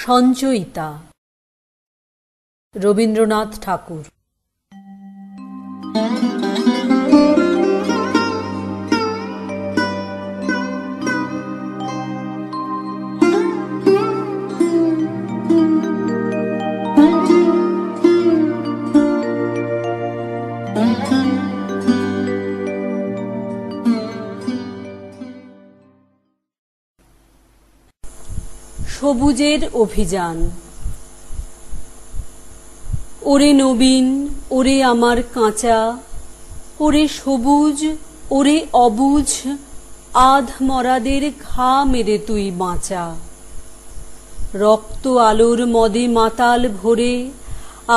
সঞ্চয়িতা রবীন্দ্রনাথ ঠাকুর। সবুজের অভিযান। ওরে নবীন, ওরে আমার কাঁচা, ওরে সবুজ, ওরে অবুঝ, আধ মরাদের ঘা মেরে তুই বাঁচা। রক্ত আলোর মদে মাতাল ভরে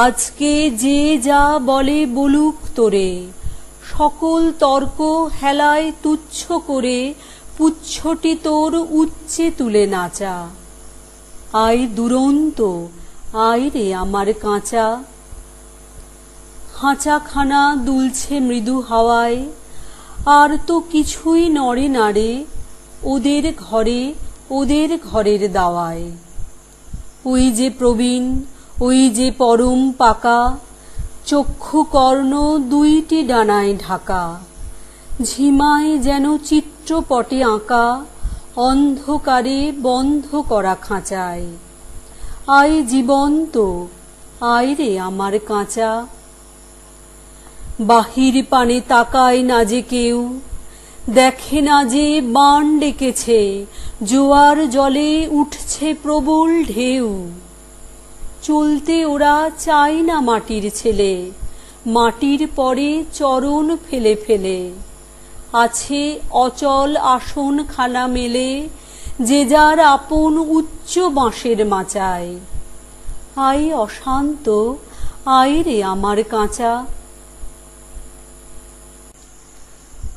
আজকে যে যা বলে বলুক তোরে, সকল তর্ক হেলায় তুচ্ছ করে পুচ্ছটি তোর উচ্চে তুলে নাচা। আয় দুরন্ত, আয় রে আমার কাঁচা। খাঁচাখানা দুলছে মৃদু হাওয়ায়, আর তো কিছুই নড়ে নাড়ে ওদের ঘরে, ওদের ঘরের দাওয়ায়। ওই যে প্রবীণ, ওই যে পরম পাকা, চক্ষু কর্ণ দুইটি ডানায় ঢাকা, ঝিমায় যেন চিত্রপটে আঁকা অন্ধকারে বন্ধ করা খাঁচায়। আয় জীবন্ত, আয় রে আমার কাঁচা। বাহির পানে তাকায় না যে কেউ, দেখে না যে বান ডেকেছে, জোয়ার জলে উঠছে প্রবল ঢেউ। চলতে ওরা চায় না মাটির ছেলে, মাটির পরে চরণ ফেলে ফেলে। আছে অচল আসন খানা মেলে, যে যার আপন উচ্চ বাঁশের মাচায়। আয় অশান্ত, আয় রে আমার কাঁচা।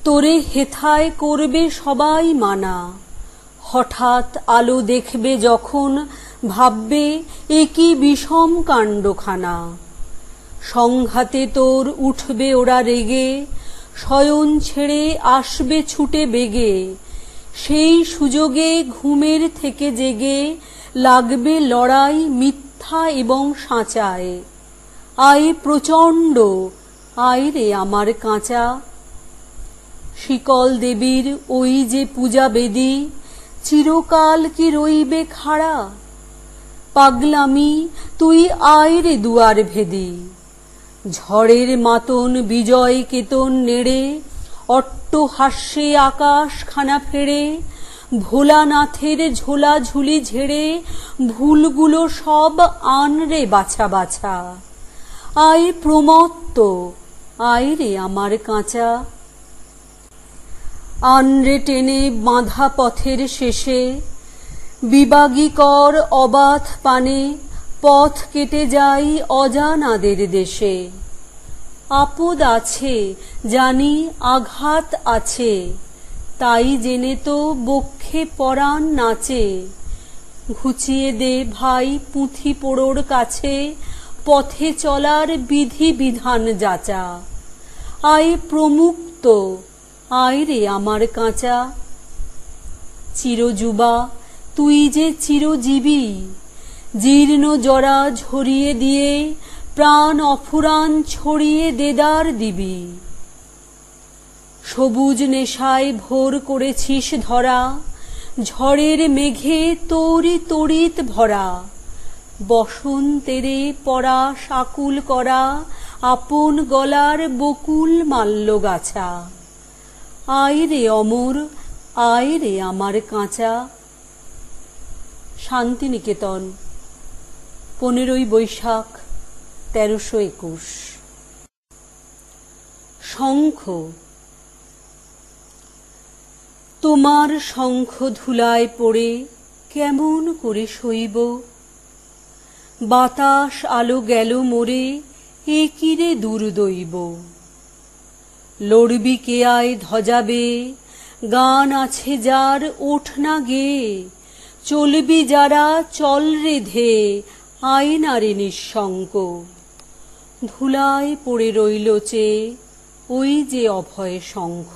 তোরে হেথায় করবে সবাই মানা, হঠাৎ আলো দেখবে যখন ভাববে এ কি বিষম কাণ্ডখানা। সংঘাতে তোর উঠবে ওরা রেগে, শয়ন ছেড়ে আসবে ছুটে বেগে। সেই সুযোগে ঘুমের থেকে জেগে লাগবে লড়াই মিথ্যা এবং সাঁচায়। আয় প্রচণ্ড, আয় রে আমার কাঁচা। শিকল দেবীর ওই যে পূজা বেদী, চিরকাল কি রইবে খাড়া? পাগলামি, তুই আয় রে দুয়ার ভেদি। ঝড়ের মাতন বিজয় কেতন নেড়ে অট্টহাস্যে আকাশখানা ফেড়ে, ভোলানাথের ঝোলা ঝুলি ঝেড়ে ভুলগুলো সব আনরে বাছা বাছা। আয় প্রমত্ত, আয় রে আমার কাঁচা। আনরে টেনে বাঁধা পথের শেষে, বিবাগী কর অবাধ পানে পথ কেটে যাই অজানাদের দেশে। আপদ আছে জানি, আঘাত আছে, তাই জেনে তো বক্ষে পরাণ নাচে। ঘুচিয়ে দে ভাই পুঁথি পোড়োর কাছে, পথে চলার বিধি বিধান যাচা। আয় প্রমুক্ত, আয় রে আমার কাঁচা। চিরযুবা, তুই যে চিরজীবী, জীর্ণ জরা ঝরিয়ে দিয়ে প্রাণ অফুরান ছড়িয়ে দেদার দিবি। সবুজ নেশায় ভোর করেছিস ধরা, ঝড়ের মেঘে তোরই তড়িৎ ভরা। বসন্তেরে পরা শাকুল করা আপন গলার বকুল মাল্য গাছা। আয় রে অমর, আয় রে আমার কাঁচা। শান্তিনিকেতন, 15ই বৈশাখ 1321। শঙ্খ। তোমার শঙ্খ ধুলায় পড়ে কেমন করে সইব? বাতাস আলো গেল মোরে, এ কি রে দুর্দৈব। লড়বি কে আয় ধ্বজাবে, গান আছে যার ওঠ না গেয়ে। চলবি যারা চল রে ধে, আয় না রে নিঃশঙ্ক। ধুলায় পড়ে রইল চেয়ে ওই যে অভয় শঙ্খ।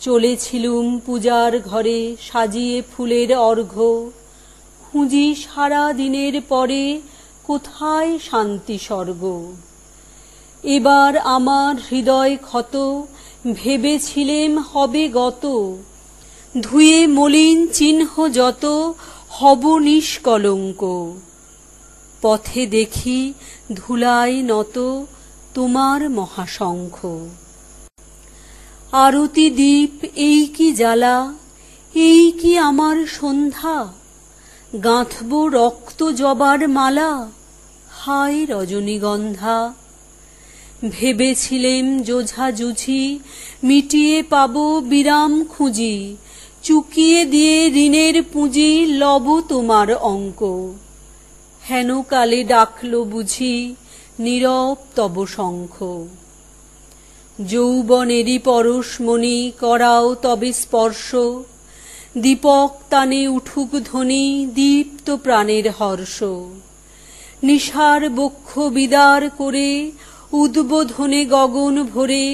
চলেছিলুম পূজার ঘরে সাজিয়ে ফুলের অর্ঘ্য, খুঁজি সারা দিনের পরে কোথায় শান্তি স্বর্গ। এবার আমার হৃদয় ক্ষত, ভেবেছিলেম হবে গত, ধুয়ে মলিন চিহ্ন যত হব নিষ্কলঙ্ক। পথে দেখি ধুলায় নত তোমার মহাশঙ্খ। আরতি দীপ এই কি জ্বালা, এই কি আমার সন্ধ্যা, গাঁথব রক্ত জবার মালা, হায় রজনীগন্ধা। ভেবেছিলেম যোঝা জুঝি মিটিয়ে পাব বিরাম খুঁজি, চুকিয়ে দিয়ে ঋণের পুঁজি লব তোমার অঙ্ক। হেন কালে ডাকল বুঝি নীরব তব শঙ্খ। যৌবনেরই পরশমণি করাও তবে স্পর্শ, দীপক তানে উঠুক ধ্বনি দীপ্ত প্রাণের হর্ষ। নিশার বক্ষ বিদার করে উদ্বোধনে গগন ভরে,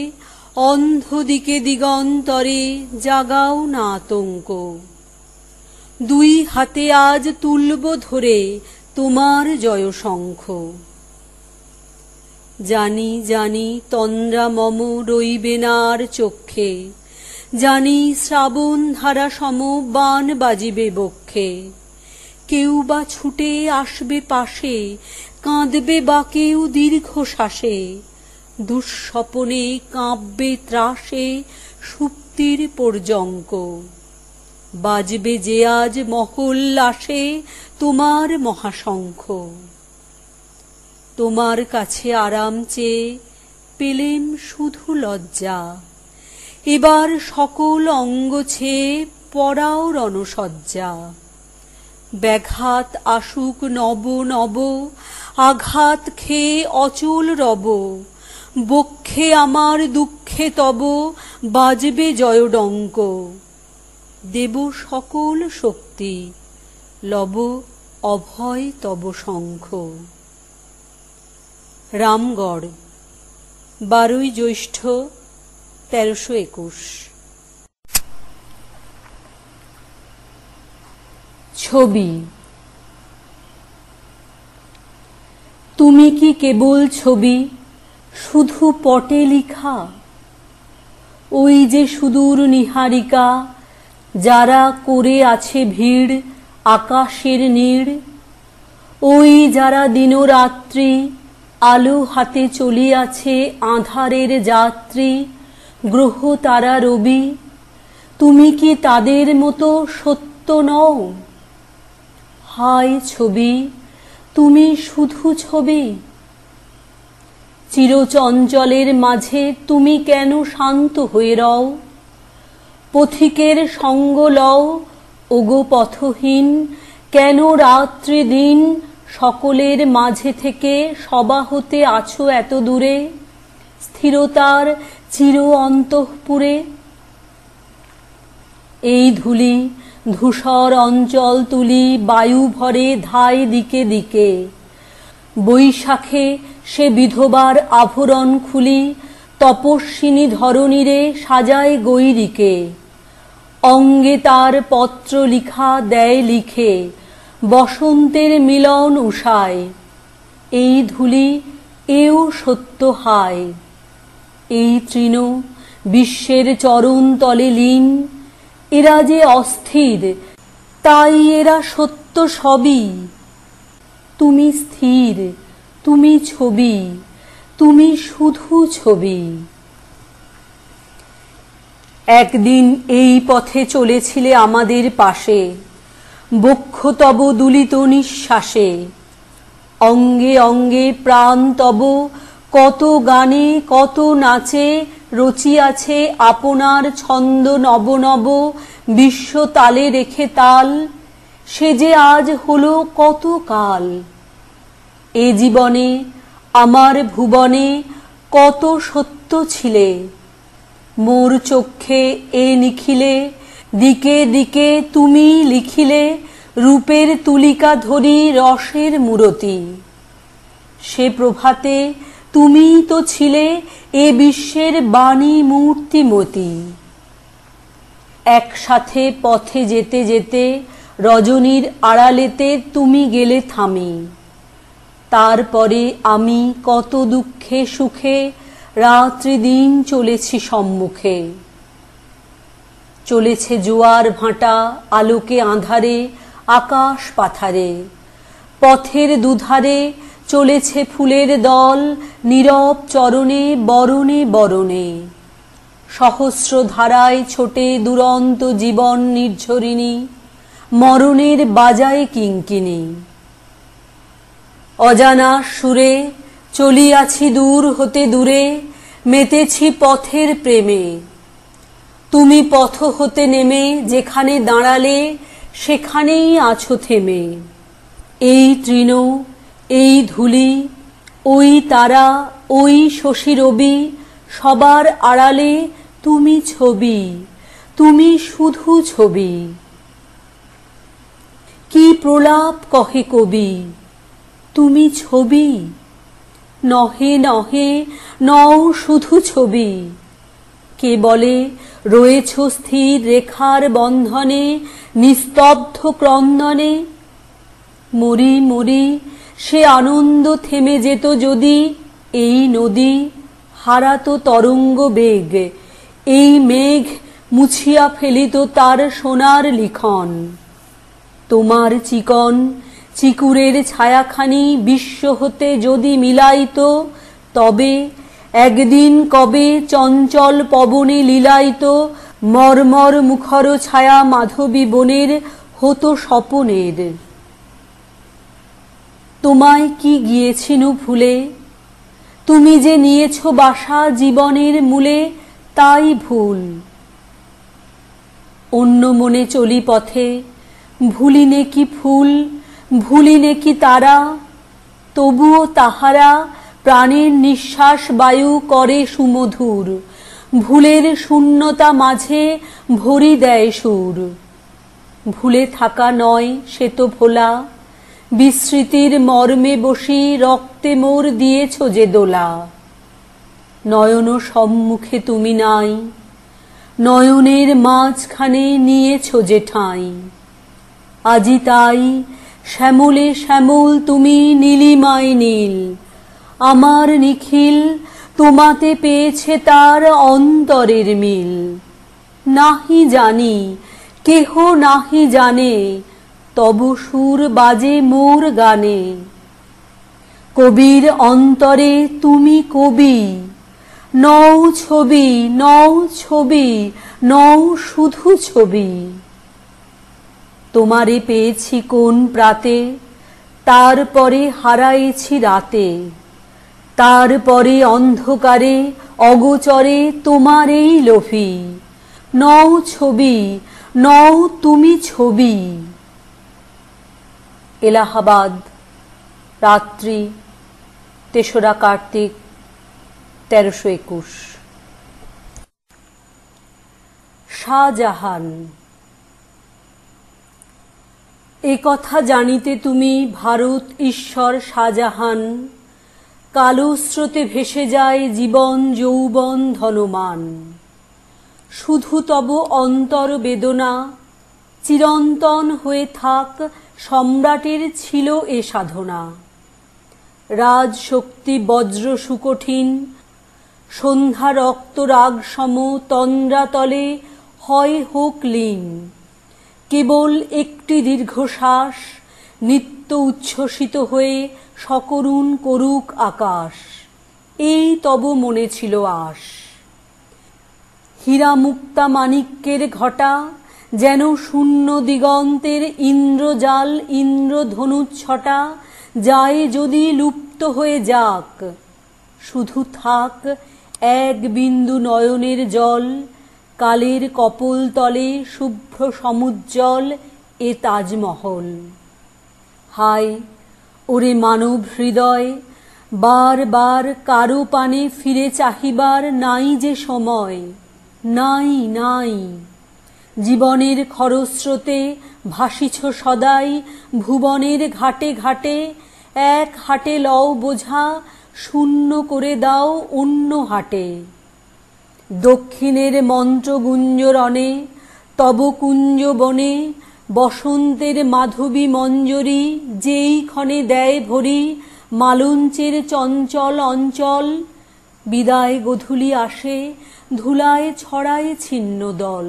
অন্ধ দিকে দিগন্তরে জাগাও না আতঙ্ক। দুই হাতে আজ তুলব ধরে তোমার জয় শঙ্খ। জানি জানি তন্দ্রা মম রইবে না আর চক্ষে, জানি শ্রাবণ ধারা সম বাণ বাজিবে বক্ষে। কেউ বা ছুটে আসবে পাশে, কাঁদবে বা কেউ দীর্ঘশ্বাসে, দুঃস্বপনে কাঁপবে ত্রাসে সুপ্তির পর্যঙ্ক। বাজবে যে আজ মহোল্লাসে তোমার মহাশঙ্খ। তোমার কাছে আরাম চেয়ে পেলেম শুধু লজ্জা, এবার সকল অঙ্গ ছেয়ে পড়াও রণসজ্জা। ব্যাঘাত আসুক নব নব, আঘাত খেয়ে অচল রব, বক্ষে আমার দুঃখে তব বাজবে জয়ডঙ্ক। দেব সকল শক্তি, লব অভয় তব শঙ্খ। রামগড়, 12ই জ্যৈষ্ঠ 1321। ছবি। তুমি কি কেবল ছবি, শুধু পটে লিখা? ওই যে সুদূর নীহারিকা, যারা করে আছে ভিড় আকাশের নীড়, ওই যারা দিনরাত্রি আলো হাতে চলিয়াছে আঁধারের যাত্রী, গ্রহ তারা রবি, তুমি কি তাদের মতো সত্য নও? হায় ছবি, তুমি শুধু ছবি। চিরচঞ্চলের মাঝে তুমি কেন শান্ত হয়ে রও? পথিকের সঙ্গ লও ওগো পথহীন, কেন রাত্রি দিন সকলের মাঝে থেকে সবা হতে আছো এত দূরে, স্থিরতার চির অন্তঃপুরে? এই ধূলি ধূসর অঞ্চল তুলি বায়ু ভরে ধায় দিকে দিকে, বৈশাখে সে বিধবার আভরণ খুলি তপস্বিনী ধরণীরে সাজায় গৈরিকে। অঙ্গে তার পত্র লিখা দেয় লিখে বসন্তের মিলন উষায়, এই ধূলি এও সত্য হায়। এই তৃণ বিশ্বের চরণ তলে লীন, এরা যে অস্থির তাই এরা সত্য সবই। তুমি স্থির, তুমি ছবি, তুমি শুধু ছবি। একদিন এই পথে চলেছিলে আমাদের পাশে, বক্ষ তব দুলিত নিঃশ্বাসে, অঙ্গে অঙ্গে প্রাণ তব কত গানে কত নাচে রচিয়াছে আপনার ছন্দ নব নব বিশ্ব তালে রেখে তাল, সে যে আজ হলো কত কাল। এ জীবনে আমার ভুবনে কত সত্য ছিলে, মোর চক্ষে এ নিখিলে দিকে দিকে তুমি লিখিলে রূপের তুলিকা ধরি রসের মূরতি। সে প্রভাতে তুমিই তো ছিলে এ বিশ্বের বাণী মূর্তিমতী। একসাথে পথে যেতে যেতে রজনীর আড়ালেতে তুমি গেলে থামি। তারপরে আমি কত দুঃখে সুখে রাত্রি দিন চলেছি সম্মুখে। চলেছে জোয়ার ভাঁটা আলোকে আঁধারে আকাশ পাথারে। পথের দুধারে চলেছে ফুলের দল নীরব চরণে বরণে বরণে। সহস্র ধারায় ছোটে দুরন্ত জীবন নির্ঝরিণী, মরণের বাজায় কিঙ্কিণী। অজানা সুরে চলিয়াছি দূর হতে দূরে, মেতেছি পথের প্রেমে। তুমি পথ হতে নেমে যেখানে দাঁড়ালে সেখানেই আছো থেমে। এই তৃণ, এই ধূলি, ওই তারা, ওই শশী রবি, সবার আড়ালে তুমি ছবি, তুমি শুধু ছবি। কি প্রলাপ কহে কবি, তুমি ছবি, নহে নহে নও শুধু ছবি। কে বলে রয়েছ স্থির রেখার বন্ধনে নিস্তব্ধ ক্রন্দনে। মরি মরি সে আনন্দ থেমে যেত যদি, এই নদী হারাতো তরঙ্গ বেগ, এই মেঘ মুছিয়া ফেলিত তার সোনার লিখন। তোমার চিকন চিকুরের ছায়াখানি বিশ্ব হতে যদি মিলাইত, তবে একদিন কবে চঞ্চল পবনে লীলায়িত মর্মর মুখর ছায়া মাধবী বনের হতো স্বপনের। তোমায় কি গিয়েছিনু ভুলে, তুমি যে নিয়েছ বাসা জীবনের মূলে, তাই ভুল। অন্য মনে চলি পথে, ভুলিনে কি ফুল, ভুলিনে কি তারা, তবুও তাহারা প্রাণের নিঃশ্বাস বায়ু করে সুমধুর। ভুলের শূন্যতা মাঝে ভরি দেয় সুর। ভুলে থাকা নয় সে তো ভোলা, বিস্মৃতির মর্মে বসি রক্তে মোর দিয়েছ যে দোলা। নয়ন সম্মুখে তুমি নাই, নয়নের মাঝখানে নিয়েছ যে ঠাঁই। আজি তাই শ্যামলে শ্যামল তুমি নীলিমায় নীল, আমার নিখিল তোমাতে পেয়েছে তার অন্তরের মিল। নাহি জানি কেহ নাহি জানে, তব সুর বাজে মোর গানে। কবির অন্তরে তুমি কবি, নও ছবি, নও ছবি, নও শুধু ছবি। তোমারে পেয়েছি কোন প্রাতে, তারপরে হারাইছি রাতে। তারপরে অন্ধকারে অগোচরে তোমারেই লোভী। নও ছবি, নও তুমি ছবি। এলাহাবাদ, রাত্রি ৩রা কার্তিক ১৩২১। শাহজাহান। এ কথা জানিতে তুমি ভারত ঈশ্বর শাহজাহান, কালো স্রোতে ভেসে যায় জীবন যৌবন ধনমান। শুধু তব অন্তর বেদনা চিরন্তন হয়ে থাক, সম্রাটের ছিল এ সাধনা। রাজশক্তি বজ্র সুকঠিন, সন্ধ্যা রক্ত রাগ সম তন্দ্রাতলে হয় হোক লীন। কেবল একটি দীর্ঘশ্বাস নিত্য উচ্ছ্বসিত হয়ে সকরুণ করুক আকাশ, এই তব মনে ছিল আশ। হীরা মুক্তা মাণিক্যের ঘটা যেন শূন্য দিগন্তের ইন্দ্রজাল ইন্দ্রধনুচ্ছটা, যায় যদি লুপ্ত হয়ে যাক, শুধু থাক এক বিন্দু নয়নের জল। কালের কপোল তলে শুভ্র সমুজ্জ্বল এ তাজমহল। হায় ওরে মানব হৃদয়, বার বার কারো পানে ফিরে চাহিবার নাই যে সময়, নাই নাই। জীবনের খরস্রোতে ভাসিছ সদাই ভুবনের ঘাটে ঘাটে। এক হাটে লও বোঝা, শূন্য করে দাও অন্য হাটে। দক্ষিণের মন্ত্রগুঞ্জরণে তব কুঞ্জ বনে বসন্তের মাধবী মঞ্জরি যেই ক্ষণে দেয় ভরি, মালঞ্চের চঞ্চল অঞ্চল বিদায় গধূলি আসে, ধুলায় ছড়ায় ছিন্ন দল।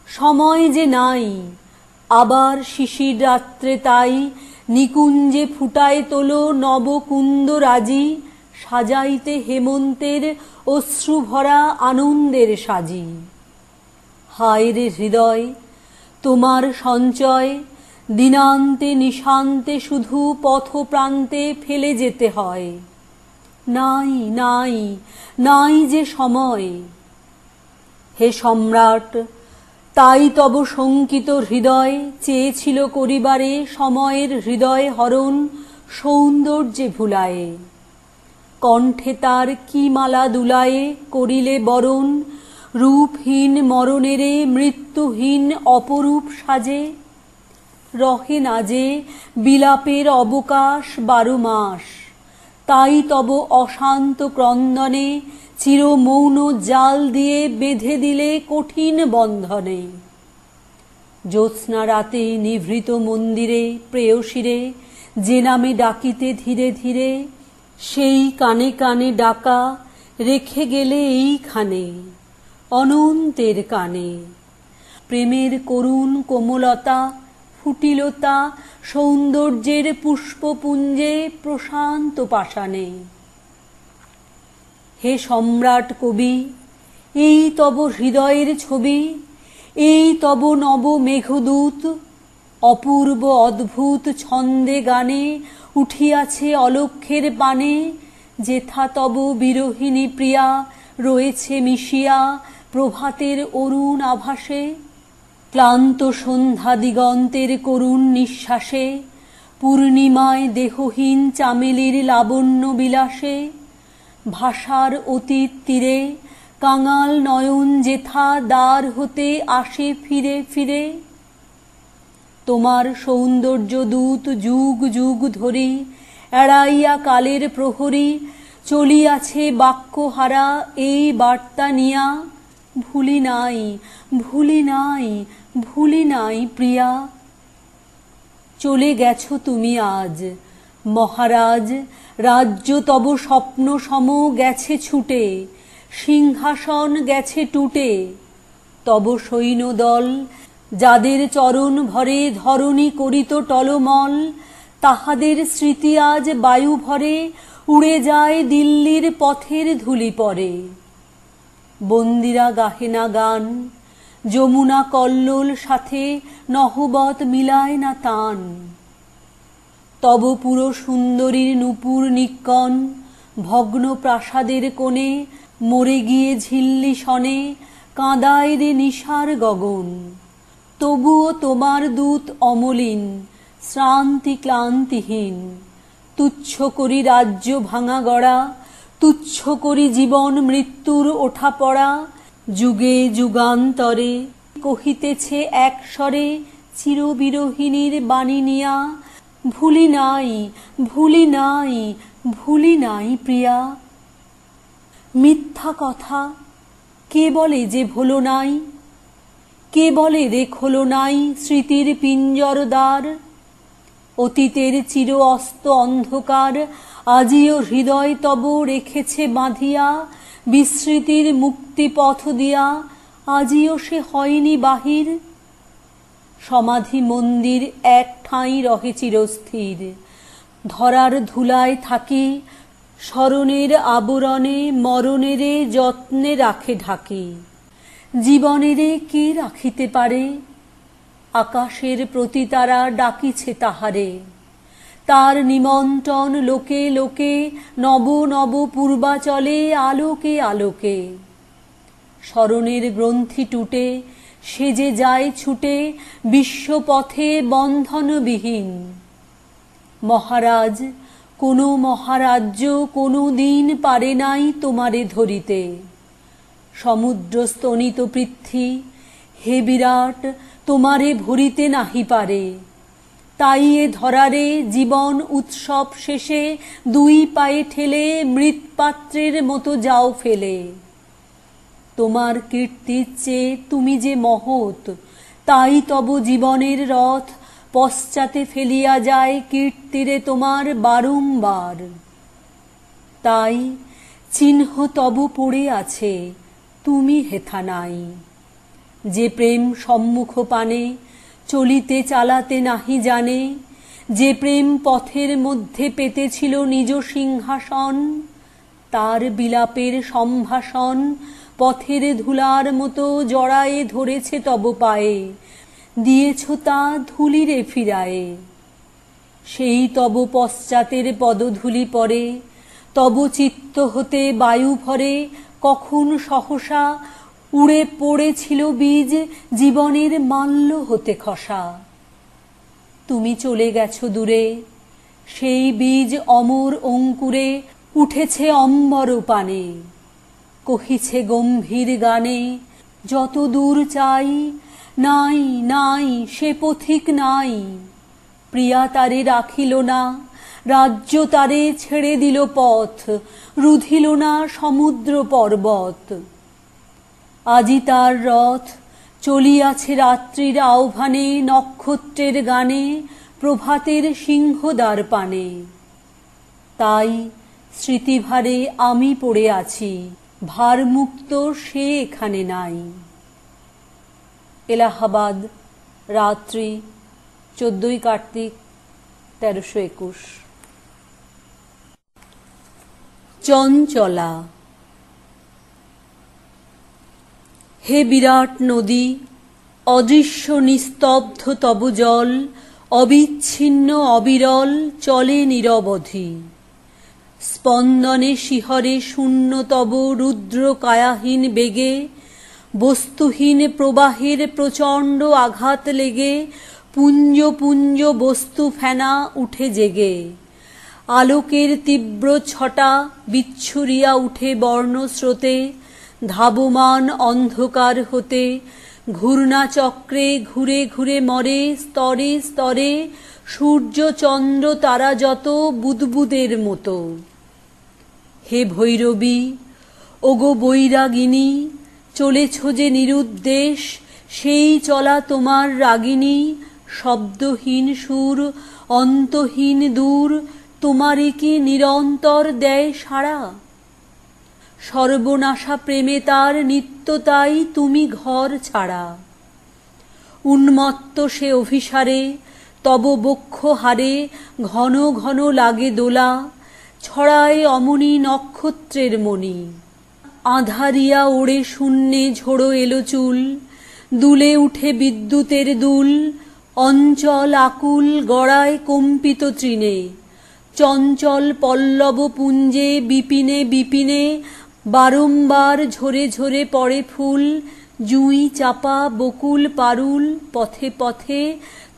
সময় যে নাই, আবার শিশির রাত্রে তাই নিকুঞ্জে ফুটায় তোলো নবকুন্দ রাজি, সাজাইতে হেমন্তের অশ্রুভরা আনন্দের সাজি। হায় রে হৃদয়, তোমার সঞ্চয় দিনান্তে নিশান্তে শুধু পথপ্রান্তে ফেলে যেতে হয়। নাই নাই নাই যে সময়। হে সম্রাট, তাই তব শঙ্কিত হৃদয় চেয়েছিল করিবারে সময়ের হৃদয় হরণ সৌন্দর্যে ভুলায়ে। কণ্ঠে তার কি মালা দুলায়ে করিলে বরণ, রূপহীন মরণেরে মৃত্যুহীন অপরূপ সাজে। রহে না যে বিলাপের অবকাশ 12 মাস, তাই তব অশান্ত ক্রন্দনে চিরমৌন জাল দিয়ে বেঁধে দিলে কঠিন বন্ধনে। জ্যোৎস্না রাতে নিভৃত মন্দিরে প্রেয়সীরে যে নামে ডাকিতে ধীরে ধীরে, সেই কানে কানে ডাকা রেখে গেলে এইখানে অনন্তের কানে। প্রেমের করুণ কোমলতা ফুটিলতা সৌন্দর্যের পুষ্পপুঞ্জে প্রশান্ত পাষাণে। হে সম্রাট কবি, এই তব হৃদয়ের ছবি, এই তব নব মেঘদূত, অপূর্ব অদ্ভুত ছন্দে গানে উঠিয়াছে অলক্ষ্যের পানে। যেথা তব বিরহিণী প্রিয়া রয়েছে মিশিয়া প্রভাতের অরুণ আভাসে। ক্লান্ত সন্ধ্যা দিগন্তের করুণ নিঃশ্বাসে, পূর্ণিমায় দেহহীন চামেলির লাবণ্য বিলাসে। ভাষার অতীত তীরে কাঙাল নয়ন যেথা দ্বার হতে আসে ফিরে ফিরে। তোমার সৌন্দর্য দূত যুগ যুগ ধরি এড়াইয়া কালের প্রহরী চলিয়াছে বাক্যহারা এই বার্তা নিয়া। ভুলি নাই ভুলি নাই ভুলি নাই প্রিয়া। চলে গেছো তুমি আজ মহারাজ, রাজ্য তব স্বপ্ন সম গেছে ছুটে, সিংহাসন গেছে টুটে। তব সৈন্যদল যাদের চরণ ভরে ধরণী করিত টলমল, তাহাদের স্মৃতি আজ বায়ু ভরে উড়ে যায় দিল্লির পথের ধূলি পরে। বন্দিরা গাহে না গান, যমুনা কল্লোল সাথে নহবত মিলায় না তান। তব পুরো সুন্দরীর নূপুর নিক্কণ ভগ্ন প্রাসাদের কোণে মরে গিয়ে ঝিল্লি শনে কাঁদায় রে নিশার গগন। তবুও তোমার দূত অমলিন শ্রান্তি ক্লান্তিহীন, তুচ্ছ করি রাজ্য ভাঙা গড়া, তুচ্ছ করি জীবন মৃত্যুর ওঠা পড়া। যুগে যুগান্তরে কহিতেছে এক স্বরে চিরবিরহিণীর বাণী নিয়া। ভুলি নাই ভুলি নাই ভুলি নাই প্রিয়া। মিথ্যা কথা কে বলে যে ভোলো নাই, কে বলে রেখলো নাই স্মৃতির পিঞ্জর দ্বার। অতীতের চির অস্ত অন্ধকার আজিও হৃদয় তব রেখেছে বাঁধিয়া, বিস্মৃতির মুক্তিপথ দিয়া আজিও সে হয়নি বাহির। সমাধি মন্দির এক ঠাঁই রহে চিরস্থির, ধরার ধুলায় থাকি স্মরণের আবরণে মরণেরে যত্নে রাখে ঢাকি। জীবনেরে কে রাখিতে পারে, আকাশের প্রতি তারা ডাকিছে তাহারে। তার নিমন্ত্রণ লোকে লোকে নব নব পূর্বাচলে আলোকে আলোকে। স্মরণের গ্রন্থি টুটে সে যে যায় ছুটে বিশ্বপথে বন্ধনবিহীন। মহারাজ, কোনো মহারাজ্য কোনো দিন পারে নাই তোমারে ধরিতে। সমুদ্র স্তনিত পৃথ্বী হে বিরাট তোমারে ভরিতে নাহি পারে। তাই এ ধরারে জীবন উৎসব শেষে দুই পায়ে ঠেলে মৃৎপাত্রের মতো যাও ফেলে। তোমার কীর্তির চেয়ে তুমি যে মহৎ তাই তব জীবনের রথ পশ্চাতে ফেলিয়া যায় কীর্তিরে তোমার বারংবার। তাই চিহ্ন তব পড়ে আছে, তুমি হেথা নাই। যে প্রেম সম্মুখ পানে চলিতে চালাতে নাহি জানে, যে প্রেম পথের মধ্যে পেতেছিল নিজ সিংহাসন, তার বিলাপের সম্ভাষণ পথের ধুলার মতো জড়ায়ে ধরেছে তব পায়ে, দিয়েছ তা ধুলিরে ফিরায়ে। সেই তব পশ্চাতের পদধূলি পরে, তব চিত্ত হতে বায়ু ভরে কখন সহসা উড়ে পড়েছিল বীজ জীবনের মাল্য হতে খসা। তুমি চলে গেছ দূরে, সেই বীজ অমর অঙ্কুরে উঠেছে অম্বর পানে, কহিছে গম্ভীর গানে যত দূর চাই, নাই নাই সে পথিক নাই। প্রিয়া তারে রাখিল না, রাজ্য তারে ছেড়ে দিল পথ, রুধিল না সমুদ্র পর্বত। আজি তার রথ চলিয়াছে রাত্রির আহ্বানে, নক্ষত্রের গানে প্রভাতের সিংহদ্বার পানে। তাই স্মৃতিভারে আমি পড়ে আছি, ভারমুক্ত সে এখানে নাই। এলাহাবাদ, রাত্রি 14 কার্তিক 1321। চঞ্চলা। হে বিরাট নদী, অদৃশ্য নিস্তব্ধ তব জল, অবিচ্ছিন্ন অবিরল চলে নিরবধি। স্পন্দনে শিহরে শূন্য তব রুদ্র কায়াহীন বেগে, বস্তুহীন প্রবাহের প্রচণ্ড আঘাত লেগে পুঞ্জ পুঞ্জ বস্তু ফেনা উঠে জেগে। আলোকের তীব্র ছটা বিচ্ছুরিয়া উঠে বর্ণস্রোতে, ধাবমান অন্ধকার হতে ঘূর্ণাচক্রে ঘুরে ঘুরে মরে স্তরে স্তরে সূর্য চন্দ্র তারা যত বুদবুদের মতো। হে ভৈরবী, ওগো বৈরাগিনী, চলেছ যে নিরুদ্দেশ, সেই চলা তোমার রাগিনী। শব্দহীন সুর, অন্তহীন দূর, তোমারে কি নিরন্তর দেয় সাড়া? সর্বনাশা প্রেমে তার নিত্যতাই তুমি ঘর ছাড়া। উন্মত্ত সে অভিসারে তব বক্ষ হারে ঘন ঘন লাগে দোলা, ছড়ায় অমনি নক্ষত্রের মণি। আঁধারিয়া ওড়ে শূন্যে ঝোড়ো এলো চুল, দুলে উঠে বিদ্যুতের দুল, অঞ্চল আকুল গড়ায় কম্পিত তৃণে। চঞ্চল পল্লব পুঞ্জে বিপিনে বিপিনে বারংবার ঝরে ঝরে পড়ে ফুল, জুঁই চাপা বকুল পারুল পথে পথে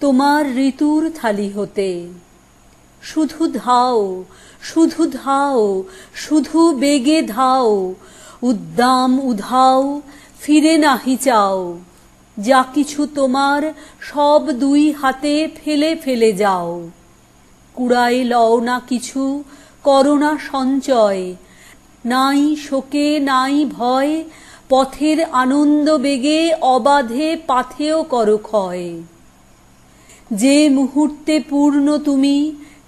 তোমার ঋতুর থালি হতে। শুধু ধাও, শুধু ধাও, শুধু বেগে ধাও, উদ্দাম উধাও, ফিরে নাহি চাও। যা কিছু তোমার সব দুই হাতে ফেলে ফেলে যাও। কুড়াই লও না কিছু, করো না সঞ্চয়, নাই শোকে নাই ভয়, পথের আনন্দ বেগে অবাধে পাথেয় করো ক্ষয়। যে মুহূর্তে পূর্ণ তুমি,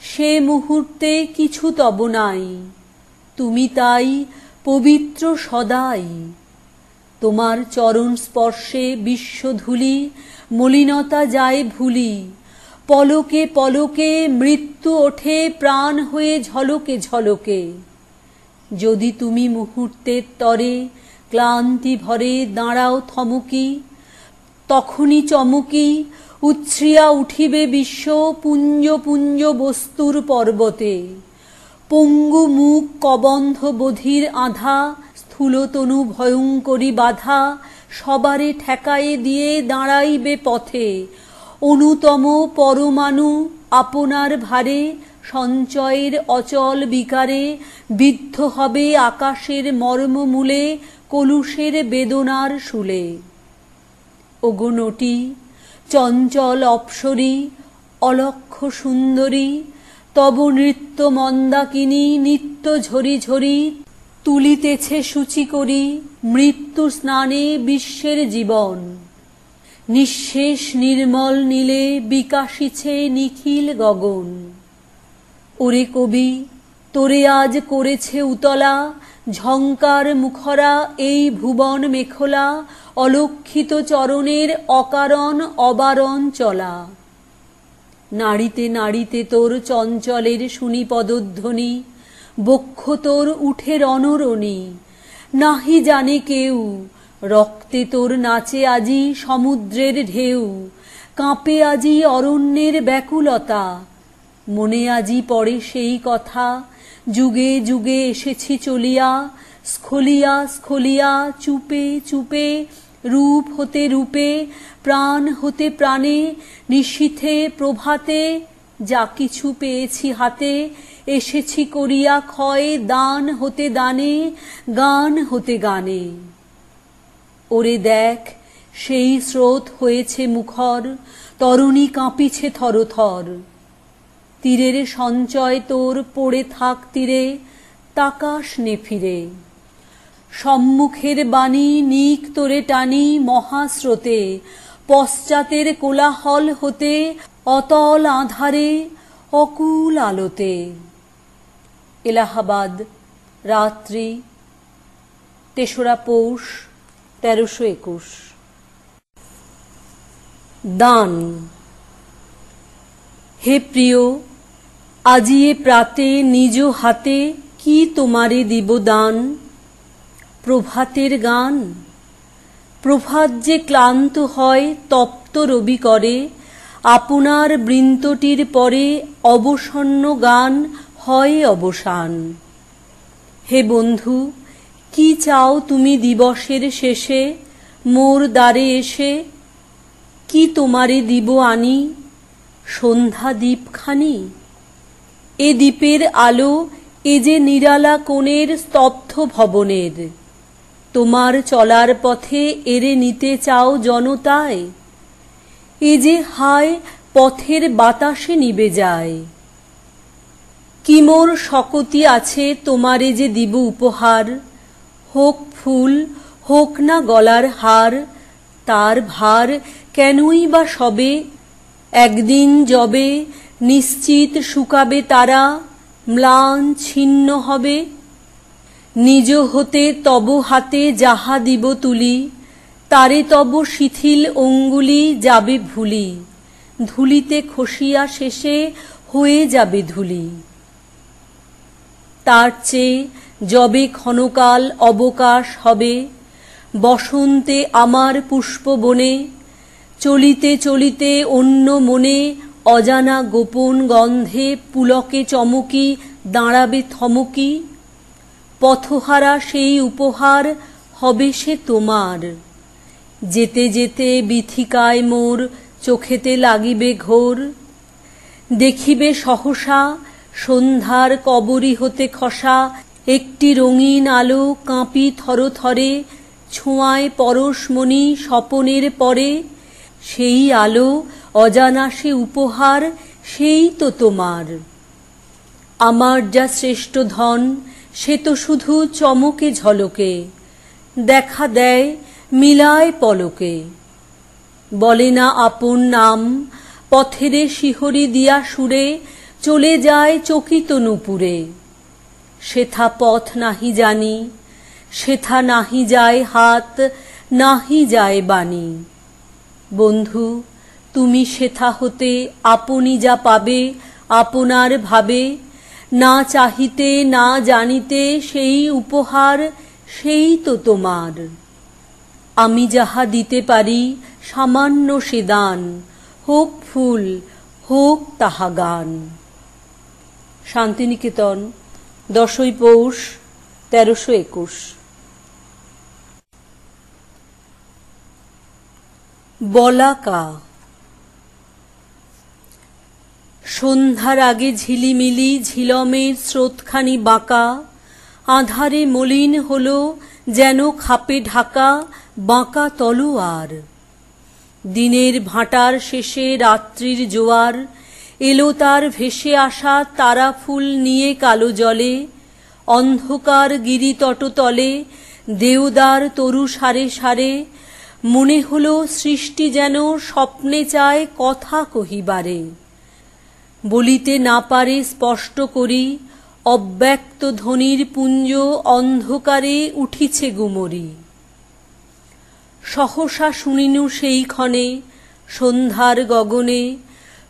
সে মুহূর্তে কিছু তব নাই, তুমি তাই পবিত্র সদাই। তোমার চরণ স্পর্শে বিশ্বধূলি মলিনতা যায় ভুলি, পলকে পলকে মৃত্যু ওঠে প্রাণ হয়ে ঝলকে ঝলকে। যদি তুমি মুহূর্তের তরে ক্লান্তি ভরে দাঁড়াও থমকি, তখনই চমকি উচ্ছ্রিয়া উঠিবে বিশ্ব পুঞ্জ পুঞ্জ বস্তুর পর্বতে। পঙ্গু মুখ কবন্ধ বধির আধা, স্থূলতনু ভয়ঙ্করী বাধা সবারে ঠেকায়ে দিয়ে দাঁড়াইবে পথে। অনুতম পরমাণু আপনার ভারে সঞ্চয়ের অচল বিকারে বিদ্ধ হবে আকাশের মর্মমূলে কলুষের বেদনার শূলে। ওগো নটি, চঞ্চল অপ্সরী, অলক্ষ্য সুন্দরী, তব নৃত্য মন্দাকিনী নিত্য ঝরি ঝরি তুলিতেছে সূচি করি মৃত্যু স্নানে বিশ্বের জীবন। নিঃশেষ নির্মল নীলে বিকাশিছে নিখিল গগন। ওরে কবি, তোরে আজ করেছে উতলা, ঝঙ্কার মুখরা এই ভুবন মেখলা, অলক্ষিত চরণের অকারণ অবারণ চলা। নাড়িতে নাড়িতে তোর চঞ্চলের শুনি পদধ্বনি, বক্ষ তোর উঠে রণরণি। নাহি জানে কেউ, রক্তে তোর নাচে আজি সমুদ্রের ঢেউ, কাঁপে আজি অরণ্যের ব্যাকুলতা। মনে আজি পড়ে সেই কথা, যুগে যুগে এসেছি চলিয়া, স্খলিয়া স্খলিয়া চুপে চুপে, রূপ হতে রূপে, প্রাণ হতে প্রাণে, নিশীথে প্রভাতে, যা কিছু পেয়েছি হাতে, এসেছি করিয়া ক্ষয় দান হতে দানে, গান হতে গানে। ওরে দেখ, সেই স্রোত হয়েছে মুখর, তরুণী কাঁপিছে থরথর। তীরের সঞ্চয় তোর পড়ে থাক তীরে, তাকাস নে ফিরে। সম্মুখের বাণী নিক তোরে টানি মহাস্রোতে, পশ্চাতের কোলাহল হতে, অতল আঁধারে অকুল আলোতে। এলাহাবাদ, রাত্রি, ৩রা পৌষ ১৩২১। দান। হে প্রিয়, আজিয়ে প্রাতে নিজ হাতে কি তোমারে দিব দান? প্রভাতের গান। প্রভাত যে ক্লান্ত হয় তপ্ত রবি করে, আপনার বৃন্তটির পরে অবসন্ন গান হয় অবসান। হে বন্ধু, কি চাও তুমি দিবসের শেষে মোর দ্বারে এসে? কি তোমারে দিব আনি? সন্ধ্যা দ্বীপখানি। এ দ্বীপের আলো, এ যে নিরালা কোণের স্তব্ধ ভবনের। তোমার চলার পথে এরে নিতে চাও জনতায়? এ যে হায় পথের বাতাসে নিবে যায়। কি মোর শকতি আছে তোমারে যে দিব উপহার? হোক ফুল, হোক না গলার হার, তার ভার কেনই বা সবে? একদিন যবে নিশ্চিত শুকাবে তারা, ম্লান ছিন্ন হবে। নিজ হতে তব হাতে যাহা দিব তুলি, তারে তব শিথিল অঙ্গুলি যাবে ভুলি। ধুলিতে খসিয়া শেষে হয়ে যাবে ধুলি। তার চেয়ে যবে ক্ষণকাল অবকাশ হবে, বসন্তে আমার পুষ্পবনে, চলিতে চলিতে অন্য মনে অজানা গোপন গন্ধে পুলকে চমকি দাঁড়াবে থমকি। পথহারা সেই উপহার হবে সে তোমার। যেতে যেতে বিথিকায় মোর চোখেতে লাগিবে ঘোর। দেখিবে সহসা সন্ধ্যার কবরী হতে খসা একটি রঙিন আলো কাঁপি থরথরে, ছোঁয়ায় পরশমণি স্বপনের পরে। সেই আলো অজানা সে উপহার, সেই তো তোমার। আমার যা শ্রেষ্ঠ ধন, সে তো শুধু চমকে ঝলকে, দেখা দেয় মিলায় পলকে। বলে না আপন নাম, পথেরে শিহরি দিয়া সুরে, চলে যায় চকিত নূপুরে। সেথা পথ নাহি জানি, সেথা নাহি যায় হাত, নাহি যায় বাণী। বন্ধু, তুমি সেথা হতে আপনি যা পাবে আপনার ভাবে, না চাহিতে না জানিতে সেই উপহার, সেই তো তোমার। আমি যাহা দিতে পারি সামান্য সে দান, হোক ফুল, হোক তাহা গান। শান্তিনিকেতন, 10ই পৌষ ১৩২১। বলাকা। সন্ধ্যার আগে ঝিলিমিলি ঝিলমের স্রোতখানি বাঁকা, আঁধারে মলিন হল যেন খাপে ঢাকা বাঁকা তলোয়ার। দিনের ভাটার শেষে রাত্রির জোয়ার এলো তার ভেসে আসা তারা ফুল নিয়ে কালো জলে। অন্ধকার গিরিতটতলে দেওদার তরু সারে সারে মনে হলো সৃষ্টি যেন স্বপ্নে চায় কথা কহিবারে, বলিতে না পারে স্পষ্ট করি, অব্যক্ত ধ্বনির পুঞ্জ অন্ধকারে উঠিছে গুমরি। সহসা শুনিনু সেই ক্ষণে সন্ধ্যার গগনে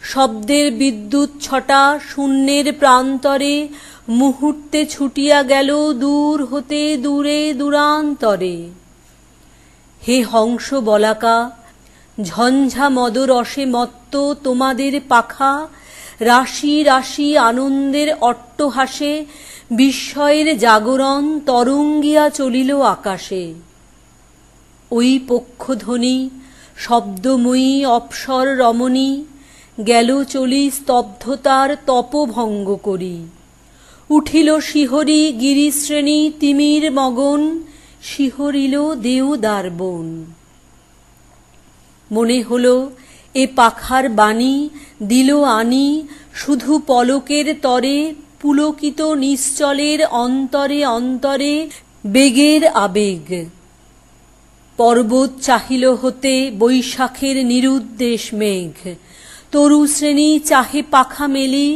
শব্দের বিদ্যুৎ ছটা শূন্যের প্রান্তরে মুহূর্তে ছুটিয়া গেল দূর হতে দূরে দূরান্তরে। হে হংস বলাকা, ঝঞ্ঝা মদরসে মত্ত তোমাদের পাখা রাশি রাশি আনন্দের অট্টহাসে বিস্ময়ের জাগরণ তরঙ্গিয়া চলিল আকাশে। ওই পক্ষধ্বনি শব্দময়ী অপ্সর রমণী গেল চলি স্তব্ধতার তপভঙ্গ করি। উঠিল শিহরি গিরিশ্রেণী তিমির মগন, শিহরিল দেওদার বন। মনে হল এ পাখার বাণী দিল আনি শুধু পলকের তরে পুলকিত নিশ্চলের অন্তরে অন্তরে বেগের আবেগ। পর্বত চাহিল হতে বৈশাখের নিরুদ্দেশ মেঘ, তরু শ্রেণী চাহে পাখা মেলি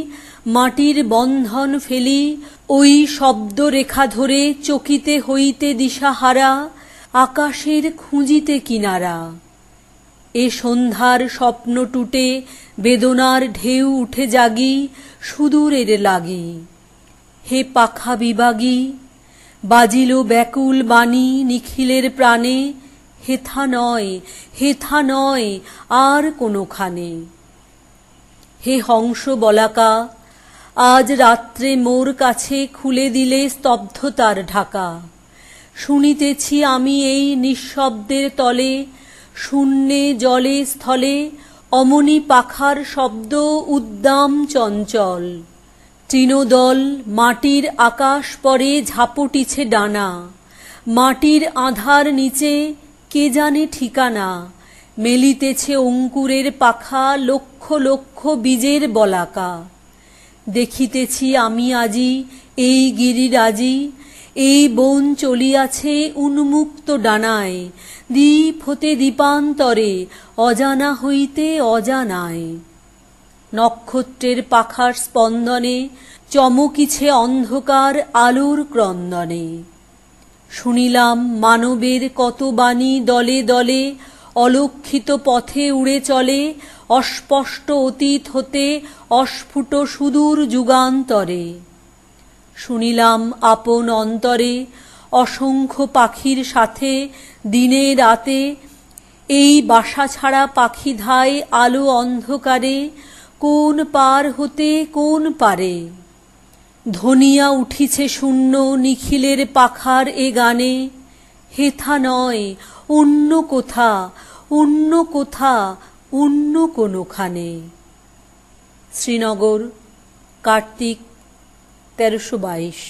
মাটির বন্ধন ফেলি। ওই শব্দ রেখা ধরে চকিতে হইতে দিশাহারা আকাশের খুঁজিতে কিনারা। এ সন্ধ্যার স্বপ্ন টুটে বেদনার ঢেউ উঠে জাগি সুদূরের লাগি। হে পাখা বিভাগী, বাজিল ব্যাকুল বাণী নিখিলের প্রাণে, হেথা নয় হেথা নয় আর কোনোখানে। হে হংস বলাকা, আজ রাত্রে মোর কাছে খুলে দিলে স্তব্ধতার ঢাকা। শুনিতেছি আমি এই নিঃশব্দের তলে শূন্যে জলে স্থলে অমনি পাখার শব্দ উদ্দাম চঞ্চল। তৃণদল মাটির আকাশ পরে ঝাপটিছে ডানা, মাটির আধার নিচে কে জানে ঠিকানা। মেলিতেছে অঙ্কুরের পাখা লক্ষ লক্ষ বীজের বলাকা। দেখিতেছি আমি আজি এই গিরিরাজি, এই বন চলিয়াছে উন্মুক্ত ডানায়, দ্বীপ হতে দ্বীপান্তরে অজানা হইতে অজানায়। নক্ষত্রের পাখার স্পন্দনে চমকিছে অন্ধকার আলোর ক্রন্দনে। শুনিলাম মানবের কত বাণী দলে দলে অলক্ষিত পথে উড়ে চলে, অস্পষ্ট অতীত হতে অস্ফুট সুদূর যুগান্তরে। শুনিলাম আপন অন্তরে অসংখ্য পাখির সাথে দিনে রাতে এই বাসা ছাড়া পাখি ধায় আলো অন্ধকারে কোন পার হতে কোন পারে। ধ্বনিয়া উঠিছে শূন্য নিখিলের পাখার এ গানে, হেথা নয় অন্য কোথা অন্য কোথা অন্য কোনোখানে। শ্রীনগর, কার্তিক 1322।